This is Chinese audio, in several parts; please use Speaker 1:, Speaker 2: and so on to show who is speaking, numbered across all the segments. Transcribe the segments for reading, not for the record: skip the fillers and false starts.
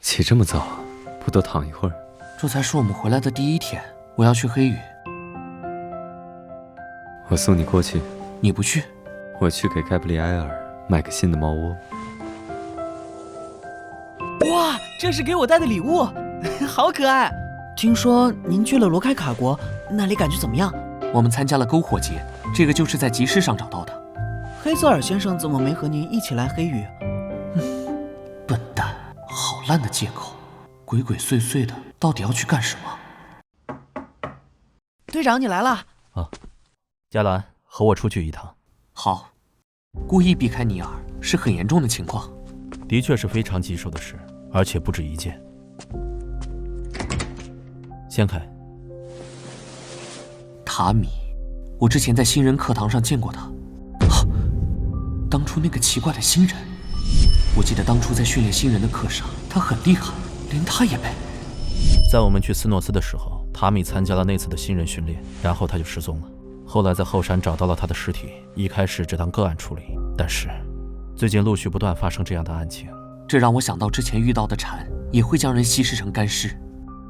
Speaker 1: 起这么早，不多躺一会儿？
Speaker 2: 这才是我们回来的第一天，我要去黑羽。
Speaker 1: 我送你过去。
Speaker 2: 你不去？
Speaker 1: 我去给盖布里埃尔买个新的猫窝。
Speaker 3: 哇，这是给我带的礼物，好可爱！听说您去了罗开卡国，那里感觉怎么样？
Speaker 2: 我们参加了篝火节，这个就是在集市上找到的。
Speaker 3: 黑泽尔先生怎么没和您一起来黑羽？
Speaker 2: 笨蛋，好烂的借口，鬼鬼祟祟的，到底要去干什么？
Speaker 3: 队长，你来了。
Speaker 4: 啊，加兰，和我出去一趟。
Speaker 2: 好，故意避开尼尔是很严重的情况。
Speaker 4: 的确是非常棘手的事，而且不止一件。掀开。
Speaker 2: 塔米，我之前在新人课堂上见过他。当初那个奇怪的新人，我记得当初在训练新人的课上，他很厉害，连他也被。
Speaker 4: 在我们去斯诺斯的时候，塔米参加了那次的新人训练，然后他就失踪了。后来在后山找到了他的尸体，一开始只当个案处理，但是最近陆续不断发生这样的案情，
Speaker 2: 这让我想到之前遇到的蝉也会将人稀释成干尸。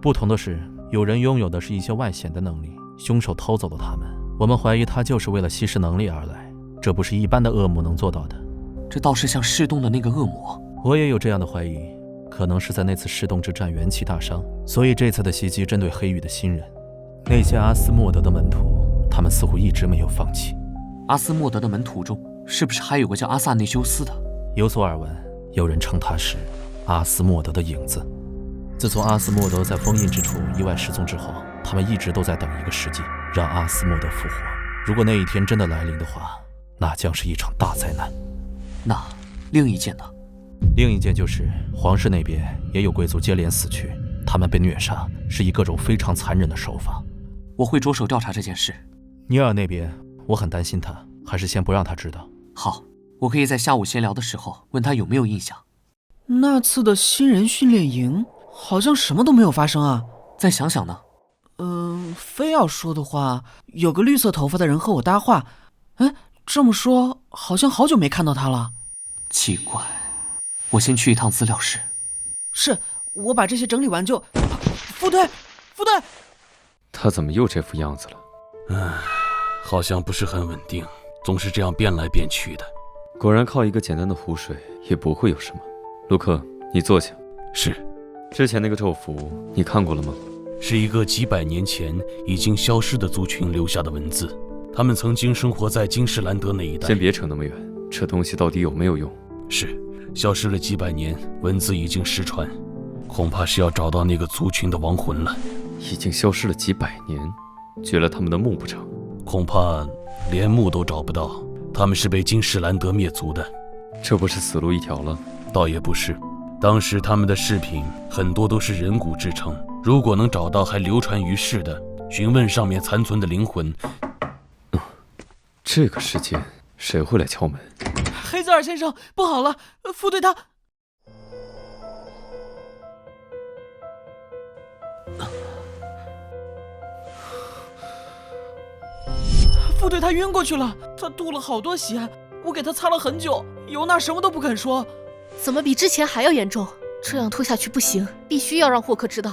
Speaker 4: 不同的是，有人拥有的是一些外显的能力，凶手偷走了他们。我们怀疑他就是为了吸食能力而来，这不是一般的恶魔能做到的。
Speaker 2: 这倒是像噬洞的那个恶魔。
Speaker 4: 我也有这样的怀疑，可能是在那次噬洞之战元气大伤，所以这次的袭击针对黑羽的新人。那些阿斯莫德的门徒，他们似乎一直没有放弃。
Speaker 2: 阿斯莫德的门徒中，是不是还有个叫阿萨内修斯的？
Speaker 4: 有所耳闻，有人称他是阿斯莫德的影子。自从阿斯莫德在封印之处意外失踪之后，他们一直都在等一个时机，让阿斯莫德复活。如果那一天真的来临的话，那将是一场大灾难。
Speaker 2: 那另一件呢？
Speaker 4: 另一件就是皇室那边也有贵族接连死去，他们被虐杀，是以各种非常残忍的手法。
Speaker 2: 我会着手调查这件事。
Speaker 4: 尼尔那边我很担心他，还是先不让他知道。
Speaker 2: 好，我可以在下午闲聊的时候问他有没有印象。
Speaker 3: 那次的新人训练营好像什么都没有发生啊。
Speaker 2: 再想想呢？
Speaker 3: 非要说的话，有个绿色头发的人和我搭话。哎，这么说好像好久没看到他了。
Speaker 2: 奇怪，我先去一趟资料室。
Speaker 3: 是，我把这些整理完就……副队，副队。
Speaker 1: 他怎么又这副样子了？
Speaker 5: 好像不是很稳定，总是这样变来变去的。
Speaker 1: 果然靠一个简单的湖水也不会有什么。卢克，你坐下。
Speaker 5: 是。
Speaker 1: 之前那个咒符你看过了吗？
Speaker 5: 是一个几百年前已经消失的族群留下的文字，他们曾经生活在金士兰德那一带。
Speaker 1: 先别扯那么远，这东西到底有没有用？
Speaker 5: 是，消失了几百年，文字已经失传，恐怕是要找到那个族群的亡魂了。
Speaker 1: 已经消失了几百年，掘了他们的墓不成？
Speaker 5: 恐怕连墓都找不到，他们是被金士兰德灭族的。
Speaker 1: 这不是死路一条了？
Speaker 5: 倒也不是，当时他们的饰品很多都是人骨制成，如果能找到还流传于世的，询问上面残存的灵魂。
Speaker 1: 这个世界谁会来敲门？
Speaker 3: 黑泽尔先生，不好了，副队他……副队他晕过去了，他吐了好多血，我给他擦了很久，尤娜什么都不肯说。
Speaker 6: 怎么比之前还要严重？这样拖下去不行，必须要让霍克知道。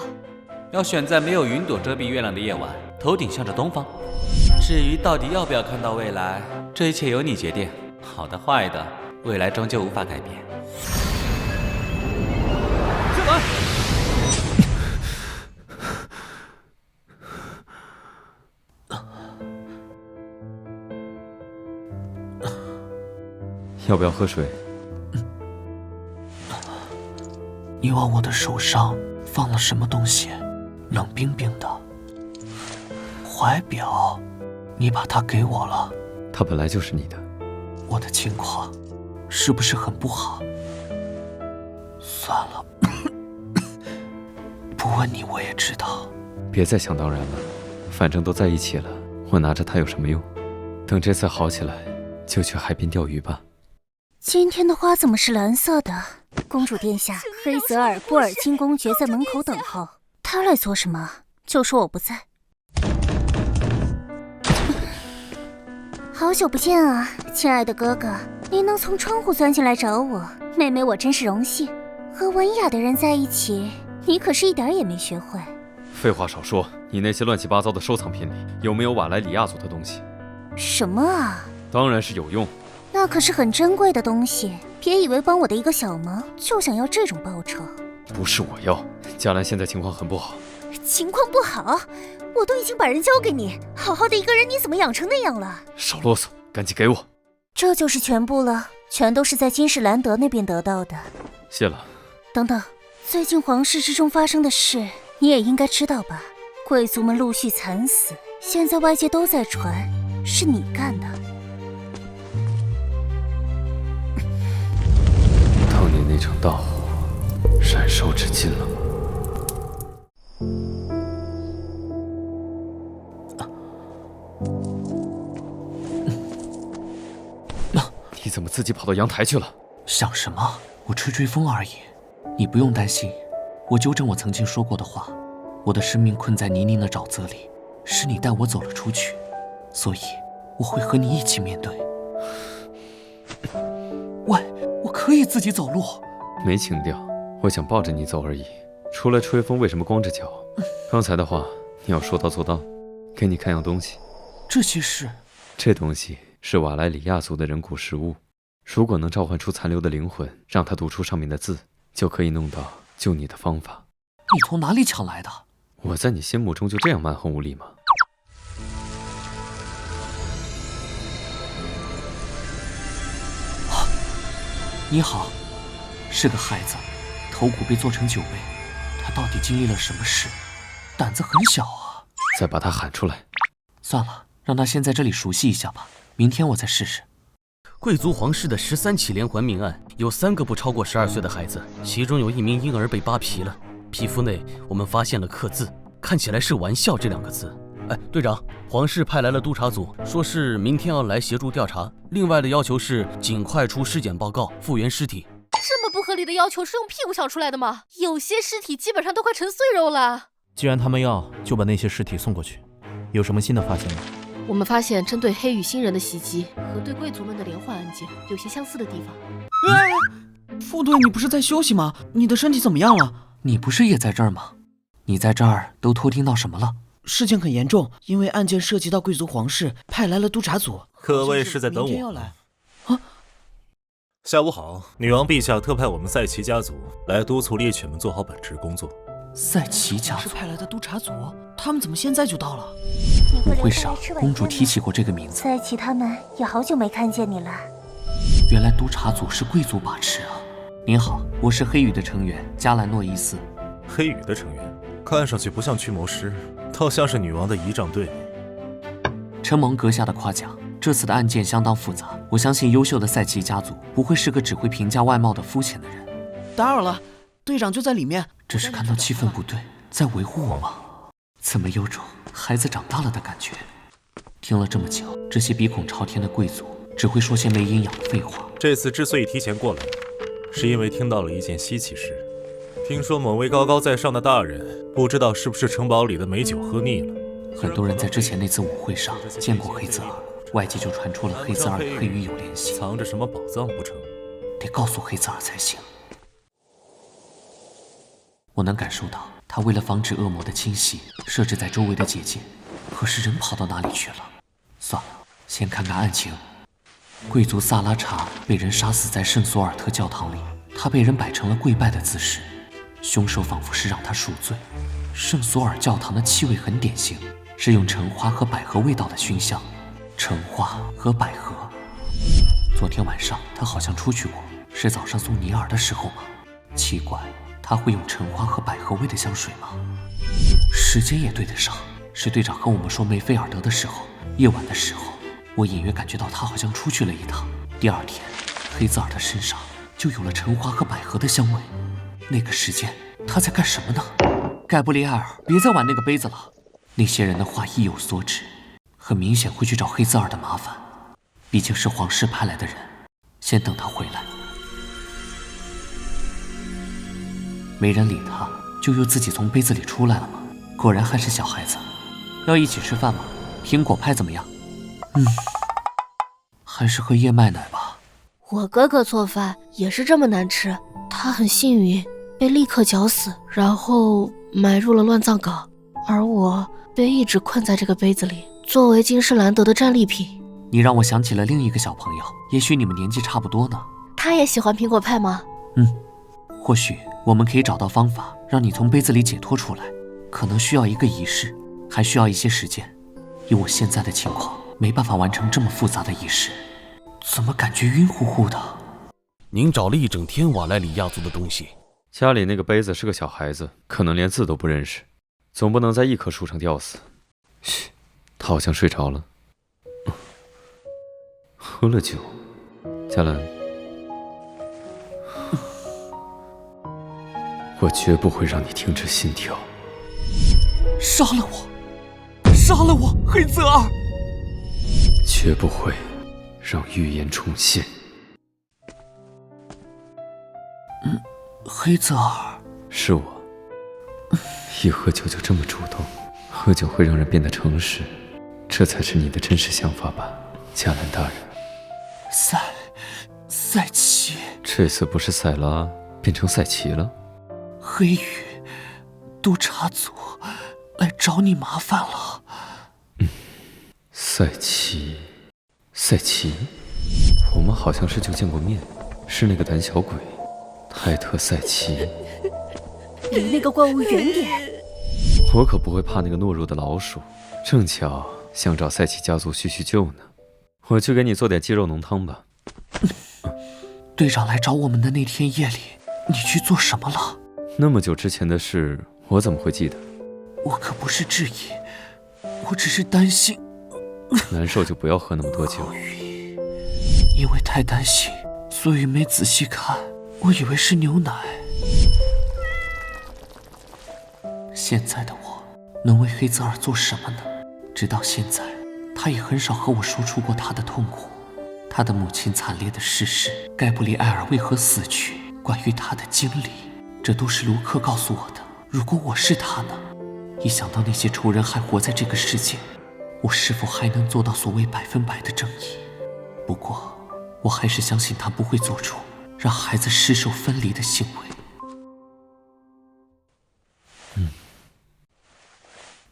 Speaker 7: 要选在没有云朵遮蔽月亮的夜晚，头顶向着东方。至于到底要不要看到未来，这一切由你决定。好的坏的，未来终究无法改变。
Speaker 3: 进来。
Speaker 1: 要不要喝水？
Speaker 2: 你往我的手上放了什么东西？冷冰冰的。怀表，你把它给我了。
Speaker 1: 它本来就是你的。
Speaker 2: 我的情况是不是很不好？算了，不问你我也知道。
Speaker 1: 别再想当然了，反正都在一起了，我拿着它有什么用？等这次好起来，就去海边钓鱼吧。
Speaker 8: 今天的花怎么是蓝色的？公主殿下，黑泽尔·布尔金公爵在门口等候，他来做什么？就说我不在。好久不见啊，亲爱的哥哥，您能从窗户钻进来找我，妹妹我真是荣幸。和文雅的人在一起，你可是一点也没学会。
Speaker 1: 废话少说，你那些乱七八糟的收藏品里有没有瓦莱里亚族的东西？
Speaker 8: 什么啊？
Speaker 1: 当然是有用。
Speaker 8: 那可是很珍贵的东西，别以为帮我的一个小忙就想要这种报酬。
Speaker 1: 不是我要，嘉兰现在情况很不好。
Speaker 8: 情况不好？我都已经把人交给你，好好的一个人，你怎么养成那样了？
Speaker 1: 少啰嗦，赶紧给我。
Speaker 8: 这就是全部了，全都是在金士兰德那边得到的。
Speaker 1: 谢了。
Speaker 8: 等等，最近皇室之中发生的事，你也应该知道吧？贵族们陆续惨死，现在外界都在传是你干的。
Speaker 1: 当年那场大火，燃烧至今了。你怎么自己跑到阳台去了？
Speaker 2: 想什么？我吹吹风而已。你不用担心，我纠正我曾经说过的话。我的生命困在泥泞的沼泽里，是你带我走了出去，所以我会和你一起面对。喂，我可以自己走路。
Speaker 1: 没情调，我想抱着你走而已。出来吹风为什么光着脚？刚才的话你要说到做到。给你看样东西。
Speaker 2: 这些是？
Speaker 1: 这东西是瓦莱里亚族的人骨石物，如果能召唤出残留的灵魂，让他读出上面的字，就可以弄到救你的方法。
Speaker 2: 你从哪里抢来的？
Speaker 1: 我在你心目中就这样蛮横无理吗？
Speaker 2: 你好，是个孩子，头骨被做成9倍，他到底经历了什么事？胆子很小啊！
Speaker 1: 再把他喊出来。
Speaker 2: 算了，让他先在这里熟悉一下吧，明天我再试试。
Speaker 5: 贵族皇室的13起连环命案，有3个不超过12岁的孩子，其中有1名婴儿被扒皮了，皮肤内我们发现了刻字，看起来是玩笑这2个字。哎，队长，皇室派来了督察组，说是明天要来协助调查。另外的要求是尽快出尸检报告，复原尸体。
Speaker 6: 这么不合理的要求是用屁股想出来的吗？有些尸体基本上都快成碎肉了。
Speaker 4: 既然他们要，就把那些尸体送过去。有什么新的发现吗？
Speaker 6: 我们发现针对黑羽星人的袭击和对贵族们的连环案件有些相似的地方。
Speaker 3: 副队，你不是在休息吗？你的身体怎么样了？
Speaker 2: 你不是也在这儿吗？你在这儿都偷听到什么了？
Speaker 3: 事情很严重，因为案件涉及到贵族皇室，派来了督察组。
Speaker 9: 各位是在等我吗？
Speaker 3: 啊！
Speaker 9: 下午好，女王陛下特派我们赛奇家族来督促猎犬们做好本职工作。
Speaker 2: 赛奇家族
Speaker 3: 是派来的督察组，他们怎么现在就到了？
Speaker 2: 舞会上，公主提起过这个名字。
Speaker 8: 赛奇他们也好久没看见你了。
Speaker 2: 原来督察组是贵族把持啊！您好，我是黑羽的成员加兰诺伊斯。
Speaker 9: 黑羽的成员，看上去不像驱魔师，倒像是女王的仪仗队。
Speaker 2: 承蒙阁下的夸奖，这次的案件相当复杂，我相信优秀的赛奇家族不会是个只会评价外貌的肤浅的人。
Speaker 3: 打扰了，队长就在里面。
Speaker 2: 这是看到气氛不对，在维护我吗？怎么有种孩子长大了的感觉？听了这么久，这些鼻孔朝天的贵族只会说些没营养的废话。
Speaker 9: 这次之所以提前过来，是因为听到了一件稀奇事。听说某位高高在上的大人，不知道是不是城堡里的美酒喝腻了。
Speaker 2: 很多人在之前那次舞会上见过黑泽尔，外界就传出了黑泽尔与黑羽有联系，
Speaker 9: 藏着什么宝藏不成？
Speaker 2: 得告诉黑泽尔才行。我能感受到他为了防止恶魔的侵袭，设置在周围的结界。可是人跑到哪里去了？算了，先看看案情。贵族萨拉查被人杀死在圣索尔特教堂里，他被人摆成了跪拜的姿势，凶手仿佛是让他赎罪。圣索尔教堂的气味很典型，是用橙花和百合味道的熏香。橙花和百合。昨天晚上他好像出去过，是早上送尼尔的时候吗？奇怪，他会用橙花和百合味的香水吗？时间也对得上，是队长和我们说梅菲尔德的时候，夜晚的时候，我隐约感觉到他好像出去了一趟。第二天，黑泽尔的身上就有了橙花和百合的香味。那个时间他在干什么呢？盖布里埃尔，别再玩那个杯子了。那些人的话意有所指，很明显会去找黑泽尔的麻烦，毕竟是皇室派来的人。先等他回来。没人理他，就又自己从杯子里出来了吗？果然还是小孩子。要一起吃饭吗？苹果派怎么样？还是喝燕麦奶吧。
Speaker 6: 我哥哥做饭也是这么难吃，他很幸运被立刻绞死，然后埋入了乱葬岗，而我被一直困在这个杯子里，作为金世兰德的战利品。
Speaker 2: 你让我想起了另一个小朋友，也许你们年纪差不多呢。
Speaker 6: 他也喜欢苹果派吗？
Speaker 2: 或许我们可以找到方法让你从杯子里解脱出来，可能需要一个仪式，还需要一些时间。以我现在的情况，没办法完成这么复杂的仪式，怎么感觉晕乎乎的？
Speaker 5: 您找了一整天瓦莱里亚族的东西，
Speaker 1: 家里那个杯子是个小孩子，可能连字都不认识，总不能在一棵树上吊死。嘘，他好像睡着了。喝了酒，嘉兰，我绝不会让你停止心跳。
Speaker 2: 杀了我！杀了我，黑泽尔！
Speaker 1: 绝不会让预言重现。
Speaker 2: 黑泽尔，
Speaker 1: 是我。一喝酒就这么主动，喝酒会让人变得诚实，这才是你的真实想法吧，嘉兰大人。
Speaker 2: 赛奇，
Speaker 1: 这次不是赛拉变成赛奇了？
Speaker 2: 黑羽督察组来找你麻烦了。
Speaker 1: 赛奇，我们好像是就见过面，是那个胆小鬼泰特赛奇。
Speaker 8: 离那个怪物远点。
Speaker 1: 我可不会怕那个懦弱的老鼠，正巧想找赛奇家族叙叙旧呢。我去给你做点鸡肉浓汤吧。
Speaker 2: 队长来找我们的那天夜里，你去做什么了？
Speaker 1: 那么久之前的事，我怎么会记得？
Speaker 2: 我可不是质疑，我只是担心。
Speaker 1: 难受就不要喝那么多酒。
Speaker 2: 因为太担心，所以没仔细看，我以为是牛奶。现在的我能为黑泽尔做什么呢？直到现在，他也很少和我说出过他的痛苦，他的母亲惨烈的逝世，盖布里埃尔为何死去，关于他的经历，这都是卢克告诉我的。如果我是他呢？一想到那些仇人还活在这个世界，我是否还能做到所谓100%的正义？不过，我还是相信他不会做出让孩子失手分离的行为。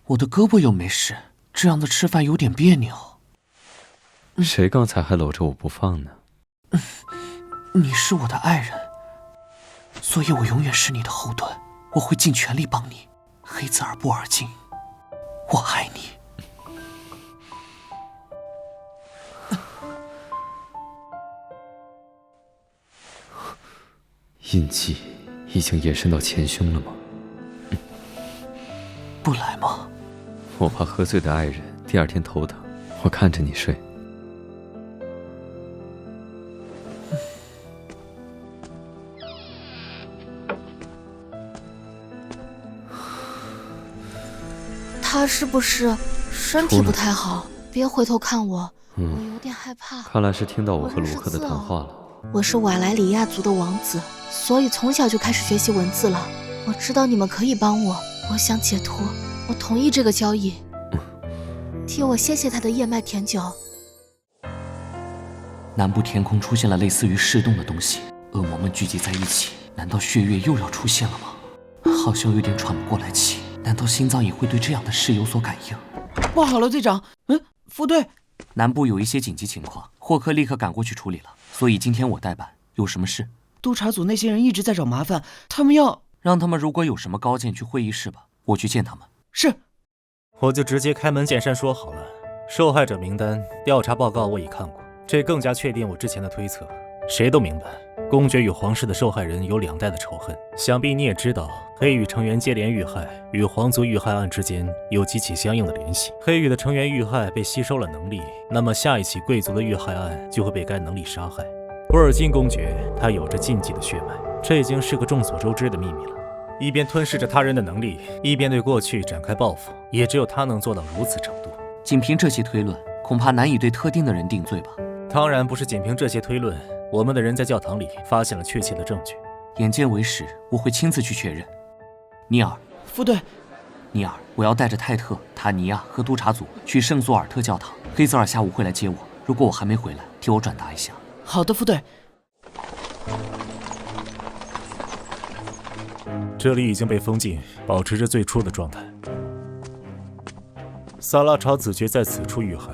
Speaker 2: 我的胳膊又没事，这样的吃饭有点别扭。
Speaker 1: 谁刚才还搂着我不放呢？
Speaker 2: 你是我的爱人，所以我永远是你的后盾，我会尽全力帮你。黑泽尔·布尔金，我爱你。
Speaker 1: 印记已经延伸到前胸了吗？
Speaker 2: 不来吗？
Speaker 1: 我怕喝醉的爱人第二天头疼，我看着你睡。
Speaker 6: 他是不是身体不太好？别回头看我，我有点害怕。
Speaker 1: 看来是听到我和卢克的谈话了。
Speaker 6: 我是瓦莱里亚族的王子，所以从小就开始学习文字了。我知道你们可以帮我，我想解脱，我同意这个交易。替我谢谢他的燕麦甜酒。
Speaker 2: 南部天空出现了类似于噬洞的东西，恶魔们聚集在一起，难道血月又要出现了吗？好像有点喘不过来气，难道心脏也会对这样的事有所感应？
Speaker 3: 不好了，队长！副队，
Speaker 2: 南部有一些紧急情况，霍克立刻赶过去处理了，所以今天我代班。有什么事？
Speaker 3: 督察组那些人一直在找麻烦，他们要
Speaker 2: 让他们如果有什么高见去会议室吧，我去见他们。
Speaker 3: 是。
Speaker 9: 我就直接开门见山说好了，受害者名单、调查报告我已看过，这更加确定我之前的推测。谁都明白，公爵与皇室的受害人有2代的仇恨。想必你也知道，黑羽成员接连遇害与皇族遇害案之间有几起相应的联系。黑羽的成员遇害被吸收了能力，那么下一起贵族的遇害案就会被该能力杀害。布尔金公爵他有着禁忌的血脉，这已经是个众所周知的秘密了。一边吞噬着他人的能力，一边对过去展开报复，也只有他能做到如此程度。
Speaker 2: 仅凭这些推论，恐怕难以对特定的人定罪吧？
Speaker 9: 当然不是仅凭这些推论，我们的人在教堂里发现了确切的证据。
Speaker 2: 眼见为实，我会亲自去确认。尼尔，
Speaker 3: 副队，
Speaker 2: 尼尔，我要带着泰特、塔尼亚和督察组去圣索尔特教堂。黑泽尔下午会来接我，如果我还没回来，替我转达一下。
Speaker 3: 好的，副队。
Speaker 9: 这里已经被封禁，保持着最初的状态。萨拉查子爵在此处遇害，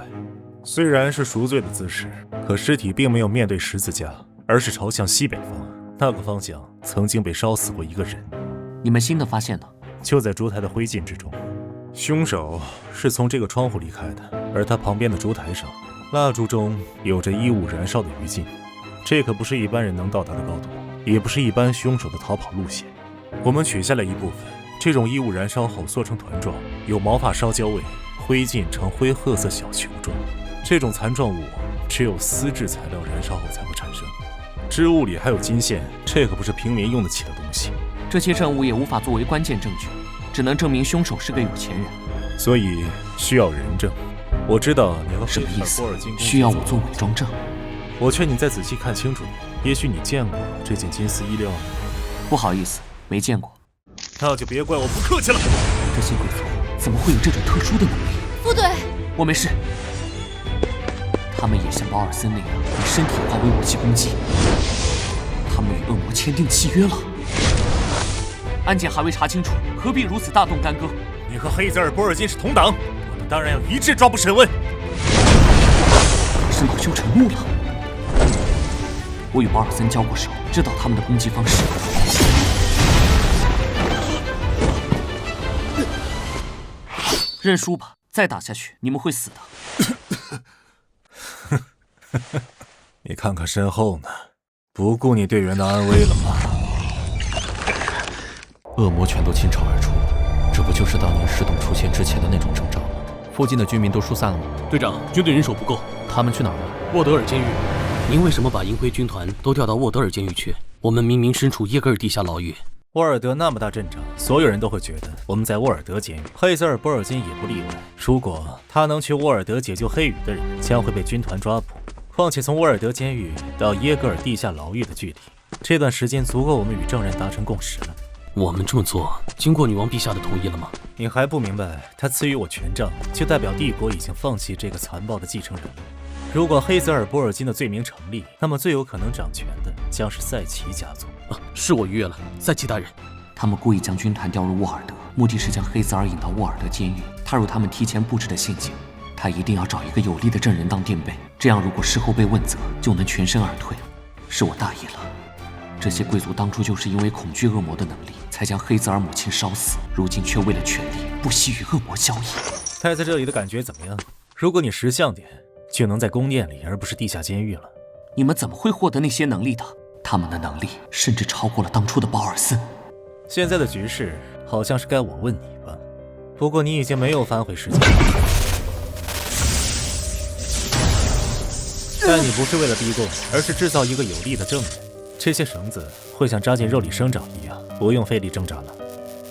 Speaker 9: 虽然是赎罪的姿势，可尸体并没有面对十字架，而是朝向西北方。那个方向曾经被烧死过一个人。
Speaker 2: 你们新的发现呢？
Speaker 9: 就在烛台的灰烬之中。凶手是从这个窗户离开的，而他旁边的烛台上，蜡烛中有着衣物燃烧的余烬。这可不是一般人能到达的高度，也不是一般凶手的逃跑路线。我们取下了一部分，这种衣物燃烧后缩成团状，有毛发烧焦味，灰烬呈灰褐色小球状。这种残状物只有丝质材料燃烧后才会产生。织物里还有金线，这可不是平民用得起的东西。
Speaker 2: 这些证物也无法作为关键证据，只能证明凶手是个有钱人。
Speaker 9: 所以需要人证。我知道你和
Speaker 2: 什么意思？需要我做伪装证？
Speaker 9: 我劝你再仔细看清楚点，也许你见过这件金丝衣料。
Speaker 2: 不好意思，没见过。
Speaker 9: 那就别怪我不客气了。
Speaker 2: 这些贵族怎么会有这种特殊的能力？
Speaker 6: 副队，
Speaker 2: 我没事。他们也像保尔森那样，以身体化为武器攻击。他们与恶魔签订契约了。案件还未查清楚，何必如此大动干戈？
Speaker 9: 你和黑泽尔·波尔金是同党，我们当然要一致抓捕审问。
Speaker 2: 是恼羞成怒了。我与保尔森交过手，知道他们的攻击方式。认输吧，再打下去你们会死的。
Speaker 9: 你看看身后呢，不顾你队员的安危了吗？
Speaker 4: 恶魔全都倾巢而出，这不就是当年石董出现之前的那种征兆吗？附近的居民都疏散了吗？
Speaker 5: 队长，军队人手不够，
Speaker 4: 他们去哪儿了？
Speaker 5: 沃德尔监狱。您为什么把银灰军团都调到沃德尔监狱去？我们明明身处耶格尔地下牢狱。
Speaker 9: 沃尔德那么大阵仗，所有人都会觉得我们在沃尔德监狱。黑泽尔·波尔金也不例外。如果他能去沃尔德解救黑羽的人，将会被军团抓捕。况且从沃尔德监狱到耶格尔地下牢狱的距离，这段时间足够我们与证人达成共识了。
Speaker 5: 我们这么做，经过女王陛下的同意了吗？
Speaker 9: 你还不明白，他赐予我权杖，就代表帝国已经放弃这个残暴的继承人了。如果黑泽尔·波尔金的罪名成立，那么最有可能掌权的将是赛奇家族。
Speaker 5: 是我逾越了，赛奇大人。
Speaker 2: 他们故意将军团调入沃尔德，目的是将黑泽尔引到沃尔德监狱，踏入他们提前布置的陷阱。他一定要找一个有力的证人当垫背，这样如果事后被问责，就能全身而退。是我大意了。这些贵族当初就是因为恐惧恶魔的能力，才将黑泽尔母亲烧死，如今却为了权力，不惜与恶魔交易。
Speaker 9: 待在这里的感觉怎么样？如果你识相点，就能在宫殿里，而不是地下监狱了。
Speaker 2: 你们怎么会获得那些能力的？他们的能力甚至超过了当初的保尔森。
Speaker 9: 现在的局势好像是该我问你吧？不过你已经没有反悔时间了。但你不是为了逼供，而是制造一个有力的证人。这些绳子会像扎进肉里生长一样，不用费力挣扎了。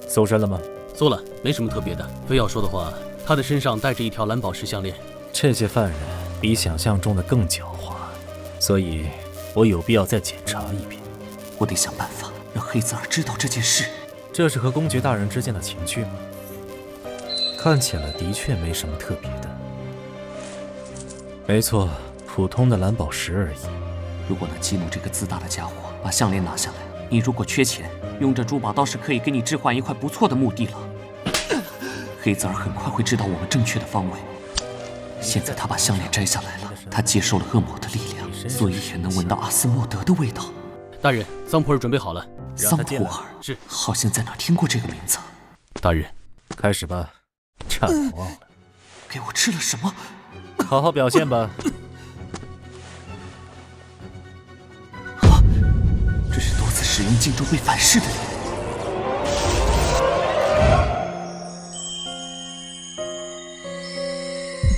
Speaker 9: 搜身了吗？
Speaker 5: 搜了，没什么特别的。非要说的话，他的身上带着一条蓝宝石项链。
Speaker 9: 这些犯人比想象中的更狡猾，所以我有必要再检查一遍。
Speaker 2: 我得想办法让黑泽尔知道这件事。
Speaker 9: 这是和公爵大人之间的情趣吗？看起来的确没什么特别的。没错，普通的蓝宝石而已。
Speaker 2: 如果能激怒这个自大的家伙，把项链拿下来，你如果缺钱，用这珠宝倒是可以给你置换一块不错的墓地了。黑泽尔很快会知道我们正确的方位。现在他把项链摘下来了，他接受了恶魔的力量，所以也能闻到阿斯莫德的味道。
Speaker 5: 大人，桑普尔准备好了。
Speaker 2: 桑普尔
Speaker 5: 是，
Speaker 2: 好像在哪听过这个名字。
Speaker 5: 大人，
Speaker 9: 开始吧。差点忘了，
Speaker 2: 给我吃了什么？
Speaker 9: 好好表现吧。
Speaker 2: 这是多次使用禁咒被反噬的脸。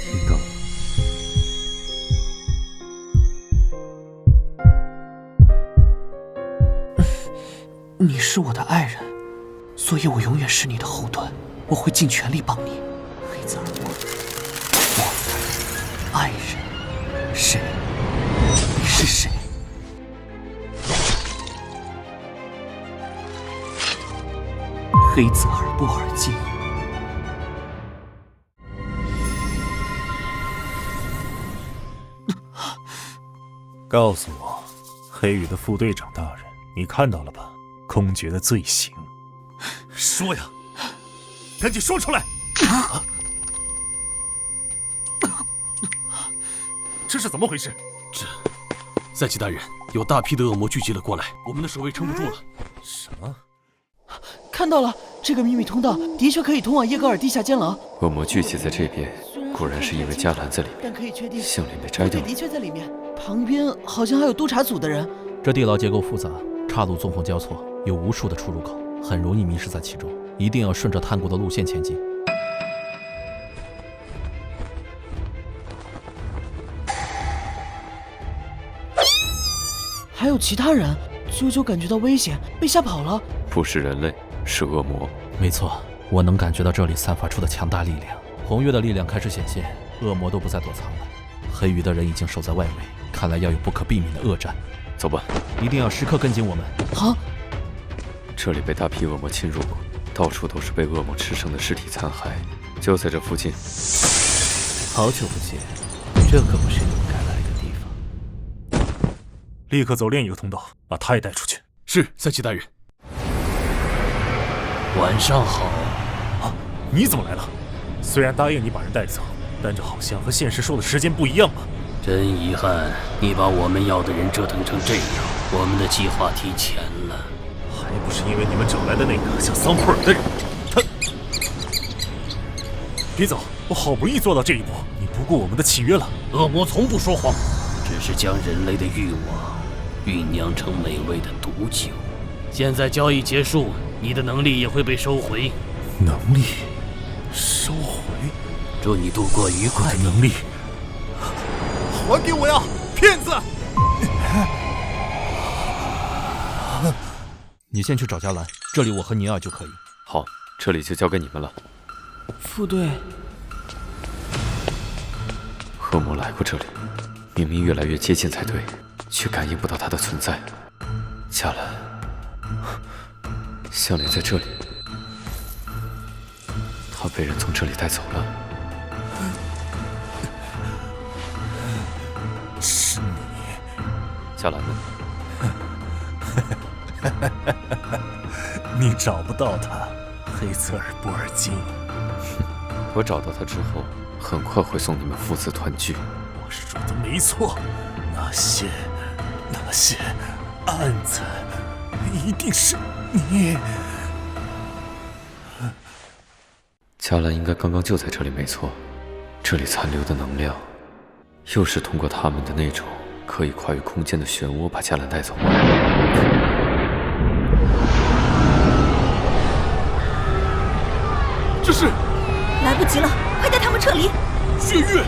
Speaker 1: 听到了。
Speaker 2: 你是我的爱人，所以我永远是你的后盾，我会尽全力帮你。黑泽尔，我爱人，谁？你是谁？黑泽尔·波尔金。
Speaker 9: 告诉我，黑羽的副队长大人，你看到了吧？公爵的罪行。说呀？赶紧说出来！这是怎么回事？
Speaker 5: 赛季大人，有大批的恶魔聚集了过来，我们的守卫撑不住了。
Speaker 9: 什么？
Speaker 3: 看到了，这个秘密通道的确可以通往耶格尔地下监牢。
Speaker 1: 恶魔聚集在这边，果然是因为迦兰在里面，
Speaker 3: 但可以确定
Speaker 1: 项链被摘掉了。
Speaker 3: 的确在里面，旁边好像还有督察组的人。
Speaker 4: 这地牢结构复杂，岔路纵横交错，有无数的出入口，很容易迷失在其中。一定要顺着探谷的路线前进。
Speaker 3: 还有其他人，啾啾感觉到危险，被吓跑了。
Speaker 1: 不是人类，是恶魔。
Speaker 4: 没错，我能感觉到这里散发出的强大力量。红月的力量开始显现，恶魔都不再躲藏了。黑羽的人已经守在外围，看来要有不可避免的恶战。
Speaker 1: 走吧，
Speaker 4: 一定要时刻跟紧我们。
Speaker 3: 好，
Speaker 1: 这里被大批恶魔侵入过，到处都是被恶魔吃剩的尸体残骸，就在这附近。
Speaker 2: 好久不见，这可不是你们该来的地方。
Speaker 9: 立刻走另一个通道，把他也带出去。
Speaker 5: 是，赛季大人。晚上好。
Speaker 9: 啊，你怎么来了？虽然答应你把人带走，但这好像和现实说的时间不一样嘛。
Speaker 5: 真遗憾，你把我们要的人折腾成这样，我们的计划提前了。
Speaker 9: 还不是因为你们找来的那个叫桑普尔的人，他……别走，我好不容易做到这一步，你不顾我们的契约了。
Speaker 5: 恶魔从不说谎，只是将人类的欲望酝酿成美味的毒酒。现在交易结束，你的能力也会被收回。
Speaker 9: 能力收回？
Speaker 5: 祝你度过愉快的
Speaker 9: 能力。还给我呀，骗子！
Speaker 4: 你先去找迦兰，这里我和尼尔就可以。
Speaker 1: 好，这里就交给你们了。
Speaker 3: 副队，
Speaker 1: 恶魔来过这里，明明越来越接近才对，却感应不到他的存在。迦兰，项链在这里，他被人从这里带走了。
Speaker 9: 是你，
Speaker 1: 迦兰呢？
Speaker 9: 你找不到他，黑泽尔波尔金。
Speaker 1: 我找到他之后，很快会送你们父子团聚。
Speaker 9: 我说的没错，那些案子一定是你。
Speaker 1: 迦兰应该刚刚就在这里，没错。这里残留的能量，又是通过他们的那种可以跨越空间的漩涡把迦兰带走。
Speaker 5: 这是
Speaker 8: 来不及了，快带他们撤离！
Speaker 5: 血月，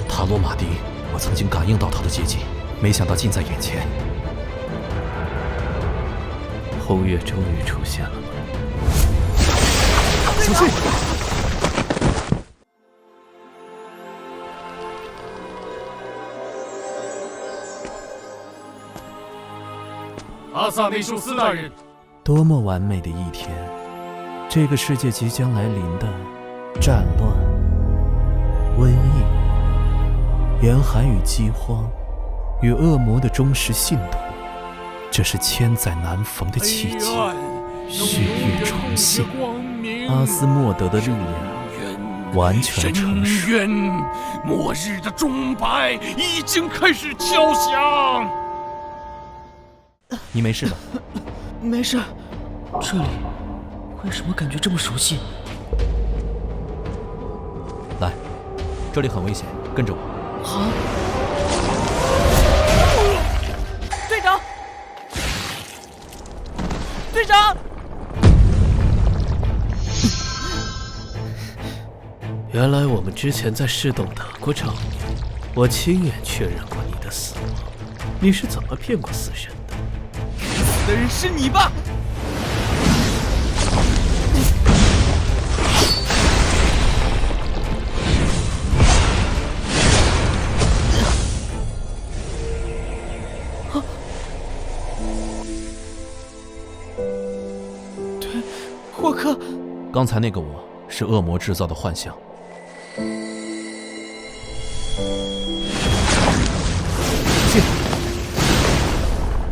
Speaker 4: 塔罗马迪，我曾经感应到他的接近，没想到近在眼前。
Speaker 2: 红月终于出现了吗？
Speaker 9: 小心！
Speaker 5: 阿萨内修斯大人，
Speaker 4: 多么完美的一天！这个世界即将来临的战乱、瘟疫、严寒与饥荒，与恶魔的忠实信徒，这是千载难逢的奇迹。血月重现，阿斯莫德的力量完全成熟。
Speaker 5: 末日的钟摆已经开始敲响。
Speaker 4: 你没事吧？
Speaker 3: 没事。这里为什么感觉这么熟悉？
Speaker 4: 来，这里很危险，跟着我。
Speaker 3: 好。队长，队长！
Speaker 2: 原来我们之前在市洞打过仗，我亲眼确认过你的死亡。你是怎么骗过死神的？
Speaker 3: 死的人是你吧？对，霍克。
Speaker 4: 刚才那个我是恶魔制造的幻象。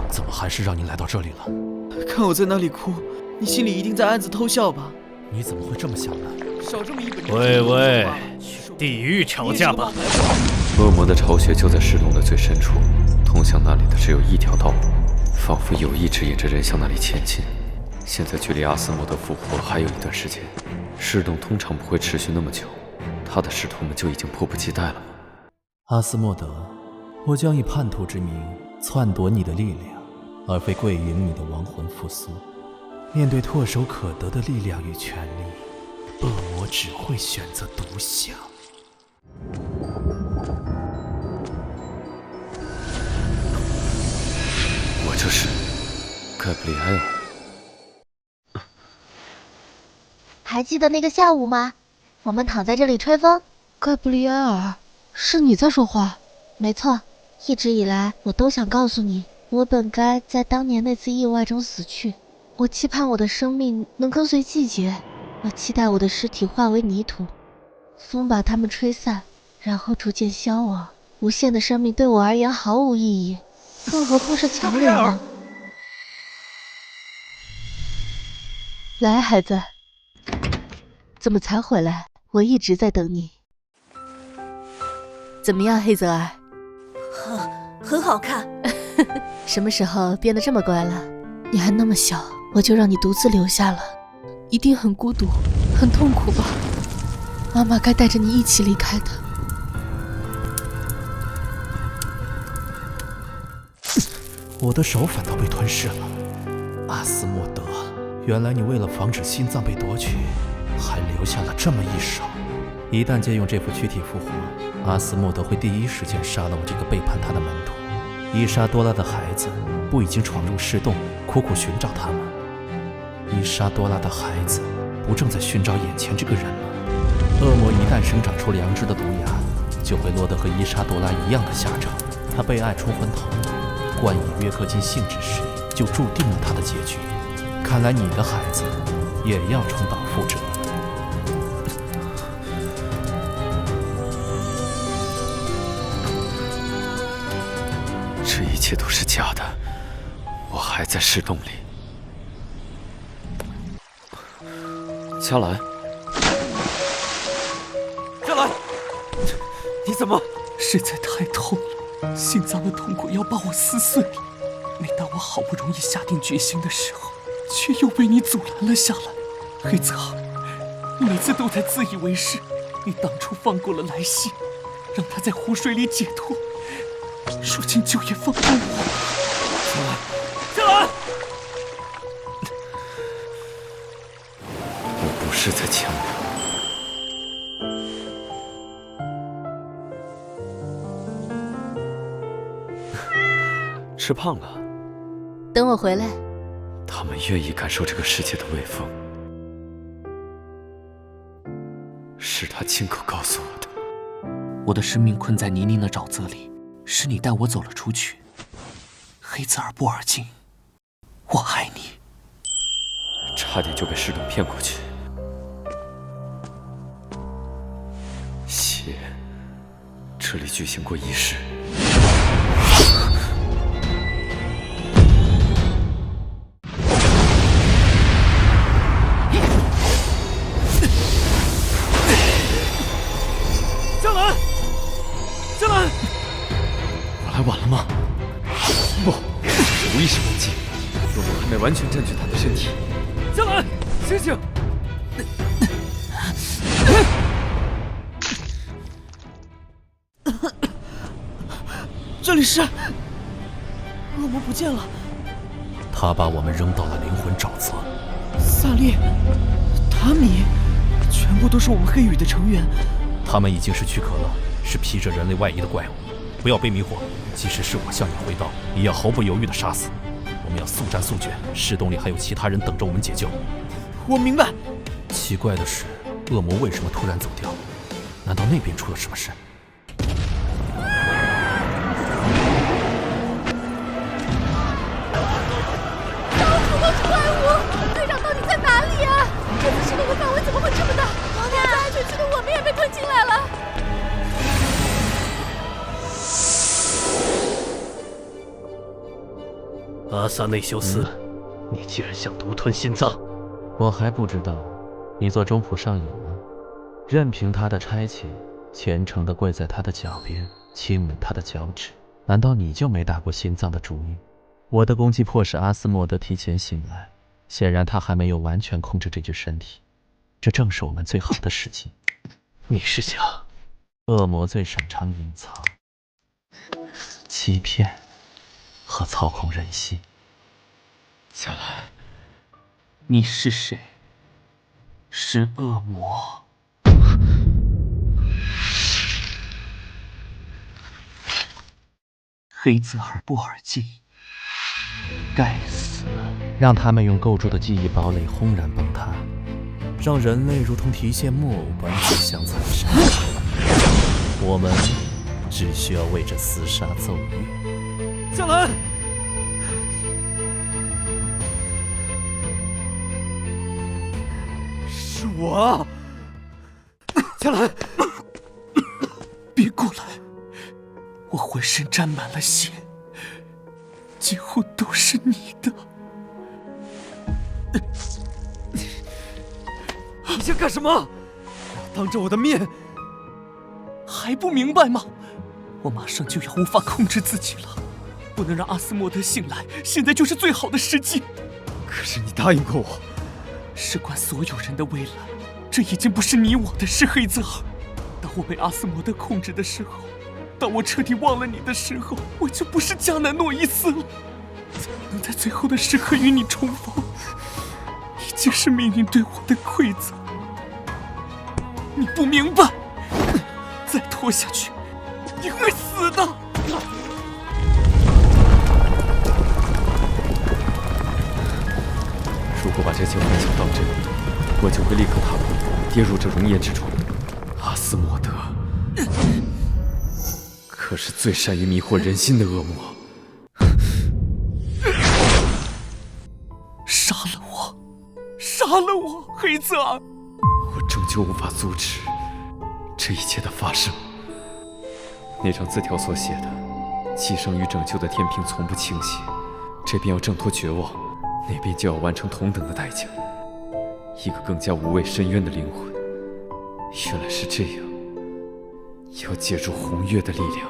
Speaker 4: 怎么还是让你来到这里了？
Speaker 3: 看我在那里哭，你心里一定在暗自偷笑吧？
Speaker 4: 你怎么会这么想呢？
Speaker 3: 少这么一本。
Speaker 9: 喂，地狱吵架吧！
Speaker 1: 恶魔的巢穴就在石洞的最深处，通向那里的只有一条道路，仿佛有意指引着人向那里前进。现在距离阿斯莫德复活还有一段时间，石洞通常不会持续那么久，他的使徒们就已经迫不及待了吗？
Speaker 4: 阿斯莫德，我将以叛徒之名篡夺你的力量，而非跪迎你的亡魂复苏。面对唾手可得的力量与权力，恶魔只会选择独享。
Speaker 1: 我就是盖布里埃尔。
Speaker 6: 还记得那个下午吗？我们躺在这里吹风。
Speaker 10: 盖布里埃尔，是你在说话？
Speaker 6: 没错，一直以来我都想告诉你，我本该在当年那次意外中死去。我期盼我的生命能跟随季节，我期待我的尸体化为泥土，风把它们吹散，然后逐渐消亡。无限的生命对我而言毫无意义，更何况是强忍呢？来，孩子，怎么才回来？我一直在等你。怎么样，黑泽儿？
Speaker 8: 很好看。
Speaker 6: 什么时候变得这么乖了？你还那么小，我就让你独自留下了，一定很孤独，很痛苦吧？妈妈该带着你一起离开的。
Speaker 4: 我的手反倒被吞噬了。阿斯莫德，原来你为了防止心脏被夺取，还留下了这么一手。一旦借用这副躯体复活，阿斯莫德会第一时间杀了我这个背叛他的门徒。伊莎多拉的孩子不已经闯入尸洞，苦苦寻找他吗？伊莎多拉的孩子不正在寻找眼前这个人吗？恶魔一旦生长出良知的毒牙，就会落得和伊莎多拉一样的下场。他被爱冲昏头脑，冠以约克金性之时，就注定了他的结局。看来你的孩子也要重蹈覆辙。
Speaker 1: 这一切都是假的，我还在石洞里。加兰，加兰，你怎么？
Speaker 2: 实在太痛了，心脏的痛苦要把我撕碎了。每当我好不容易下定决心的时候，却又被你阻拦了下来。黑泽尔，你每次都在自以为是。你当初放过了莱西，让他在湖水里解脱，如今就也放过我。
Speaker 1: 加兰，我不是在强留。吃胖了。
Speaker 6: 等我回来。
Speaker 1: 他们愿意感受这个世界的微风，是他亲口告诉我的。
Speaker 2: 我的生命困在泥泞的沼泽里，是你带我走了出去。黑泽尔·布尔金，我爱你。
Speaker 1: 差点就被石洞骗过去。血，这里举行过仪式。晚了吗？不，无意识攻击，恶魔还没完全占据他的身体。江兰，醒醒！
Speaker 3: 这里是……恶魔不见了。
Speaker 4: 他把我们扔到了灵魂沼泽。
Speaker 3: 萨利、塔米，全部都是我们黑羽的成员。
Speaker 4: 他们已经是躯壳了，是披着人类外衣的怪物。不要被迷惑，即使是我向你挥刀，也要毫不犹豫地杀死。我们要速战速决，石洞里还有其他人等着我们解救。
Speaker 3: 我明白。
Speaker 4: 奇怪的是，恶魔为什么突然走掉？难道那边出了什么事？
Speaker 6: 到处都是怪物，队长到底在哪里啊？这次石洞的范围怎么会这么大？在安全区的我们也被吞进来了。
Speaker 5: 阿萨内修斯，
Speaker 11: 你居然想独吞心脏！
Speaker 4: 我还不知道，你做中仆上瘾了，任凭他的差遣，虔诚地跪在他的脚边，亲吻他的脚趾。难道你就没打过心脏的主意？我的攻击迫使阿斯莫德提前醒来，显然他还没有完全控制这具身体，这正是我们最好的时机。
Speaker 11: 你是想……
Speaker 4: 恶魔最擅长隐藏、欺骗和操控人心。
Speaker 2: 小兰，你是谁？是恶魔。黑泽尔布尔金，该死！
Speaker 4: 让他们用构筑的记忆堡垒轰然崩塌，让人类如同提线木偶般自相残杀。我们只需要为这厮杀奏乐。
Speaker 3: 小兰，是我，小兰，
Speaker 2: 别过来！我浑身沾满了血，几乎都是你的。
Speaker 3: 你想干什么？当着我的面！
Speaker 2: 还不明白吗？我马上就要无法控制自己了，不能让阿斯莫德醒来，现在就是最好的时机。
Speaker 3: 可是你答应过我，
Speaker 2: 事关所有人的未来，这已经不是你我的事，黑泽尔。当我被阿斯莫德控制的时候，当我彻底忘了你的时候，我就不是加南诺伊斯了。能在最后的时刻与你重逢，已经是命运对我的馈赠。你不明白，再拖下去，你会死的。
Speaker 1: 如果把这些幻想当真，我就会立刻踏步，跌入这熔岩之中。阿斯莫德可是最善于迷惑人心的恶魔。
Speaker 2: 杀了我，杀了我，黑泽尔！
Speaker 1: 我终究无法阻止这一切的发生。那张字条所写的“寄生与拯救的天平从不倾斜”，这边要挣脱绝望，那边就要完成同等的代价。一个更加无畏深渊的灵魂，原来是这样，要借助红月的力量。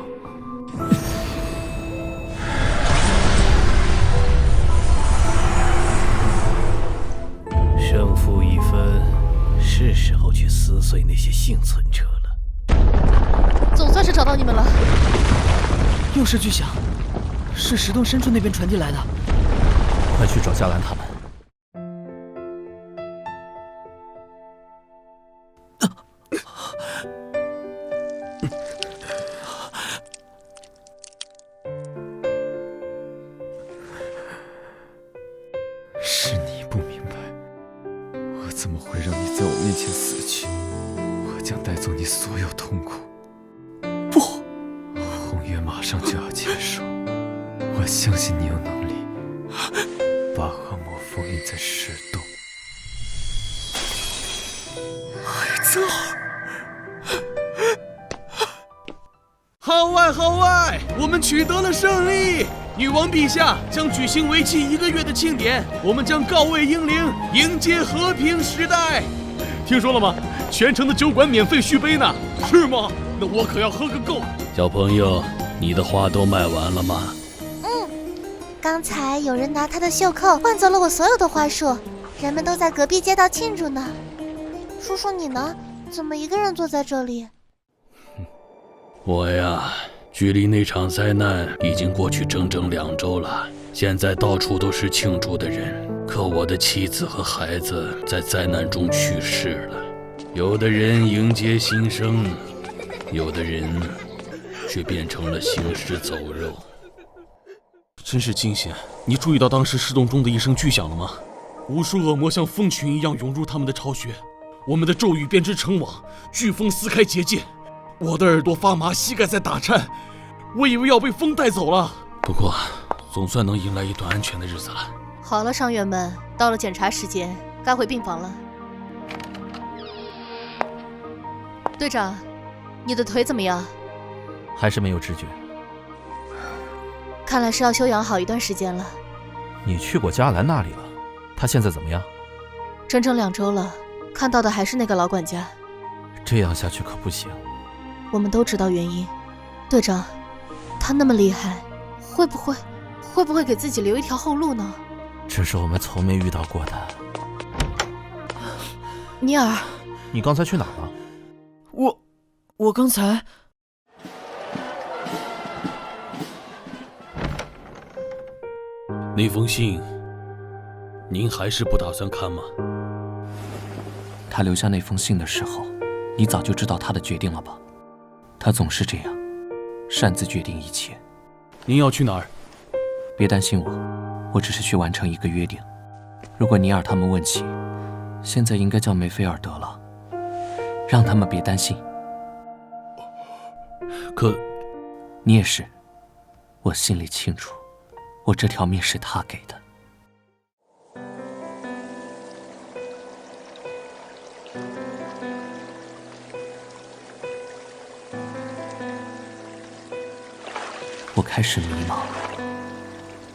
Speaker 11: 胜负已分，是时候去撕碎那些幸存者了。
Speaker 6: 总算是找到你们了。
Speaker 3: 又是巨响，是石洞深处那边传递来的。
Speaker 4: 快去找加兰他们。
Speaker 1: 是你不明白，我怎么会让你在我面前死去？我将带走你所有痛苦。
Speaker 2: 不，
Speaker 1: 红月马上就要结束，我相信你有能力把恶魔封印在石洞。
Speaker 2: 黑泽尔，
Speaker 5: 号外号外！我们取得了胜利！女王陛下将举行为期1个月的庆典，我们将告慰英灵，迎接和平时代。听说了吗？全城的酒馆免费续杯呢，是吗？那我可要喝个够。
Speaker 11: 小朋友，你的花都卖完了吗？
Speaker 6: 刚才有人拿他的袖扣换走了我所有的花束，人们都在隔壁街道庆祝呢。叔叔你呢？怎么一个人坐在这里？
Speaker 11: 我呀，距离那场灾难已经过去整整2周了，现在到处都是庆祝的人，可我的妻子和孩子在灾难中去世了。有的人迎接新生，有的人却变成了行尸走肉。
Speaker 5: 真是惊险！你注意到当时石洞中的一声巨响了吗？无数恶魔像蜂群一样涌入他们的巢穴，我们的咒语编织成网，飓风撕开结界。我的耳朵发麻，膝盖在打颤，我以为要被风带走了。不过，总算能迎来一段安全的日子了。
Speaker 6: 好了，伤员们，到了检查时间，该回病房了。队长，你的腿怎么样？
Speaker 4: 还是没有知觉。
Speaker 6: 看来是要休养好一段时间了。
Speaker 4: 你去过加兰那里了？他现在怎么样？
Speaker 6: 整整2周了，看到的还是那个老管家。
Speaker 4: 这样下去可不行。
Speaker 6: 我们都知道原因，队长，他那么厉害，会不会给自己留一条后路呢？
Speaker 4: 这是我们从没遇到过的。
Speaker 6: 尼尔，
Speaker 4: 你刚才去哪儿了？
Speaker 3: 我刚才……
Speaker 11: 那封信，您还是不打算看吗？
Speaker 2: 他留下那封信的时候，你早就知道他的决定了吧？他总是这样，擅自决定一切。
Speaker 5: 您要去哪儿？
Speaker 2: 别担心我只是去完成一个约定。如果尼尔他们问起，现在应该叫梅菲尔德了，让他们别担心。
Speaker 11: 可，
Speaker 2: 你也是，我心里清楚，我这条命是他给的。我开始迷茫，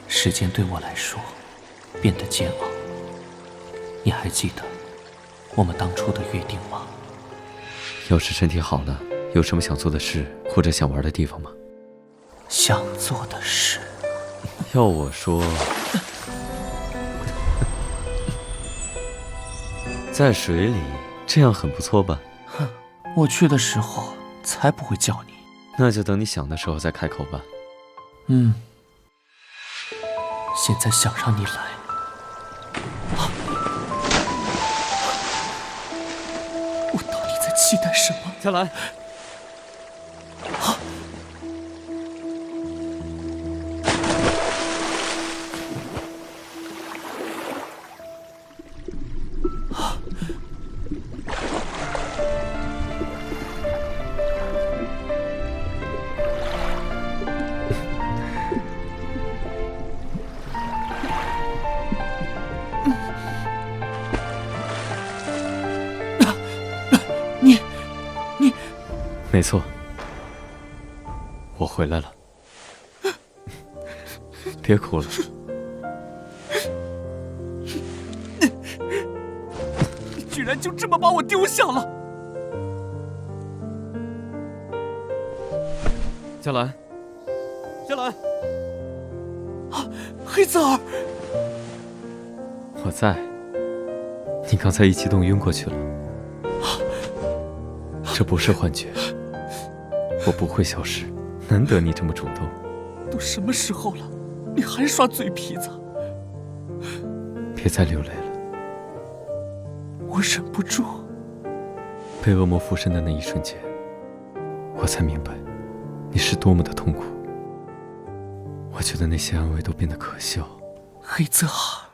Speaker 2: 时间对我来说变得煎熬。你还记得我们当初的约定吗？
Speaker 1: 要是身体好了，有什么想做的事或者想玩的地方吗？
Speaker 2: 想做的事，
Speaker 1: 要我说，在水里，这样很不错吧？
Speaker 2: 哼，我去的时候才不会叫你。
Speaker 1: 那就等你想的时候再开口吧。
Speaker 2: 现在想让你来，我到底在期待什么？
Speaker 1: 佳兰，没错，我回来了。别哭了。
Speaker 2: 你居然就这么把我丢下了！
Speaker 1: 佳兰，佳兰，
Speaker 2: 黑泽尔，
Speaker 1: 我在。你刚才一激动晕过去了，这不是幻觉。我不会消失，难得你这么主动。
Speaker 2: 都什么时候了，你还耍嘴皮子？
Speaker 1: 别再流泪了。
Speaker 2: 我忍不住。
Speaker 1: 被恶魔附身的那一瞬间，我才明白你是多么的痛苦。我觉得那些安慰都变得可笑。
Speaker 2: 黑泽尔。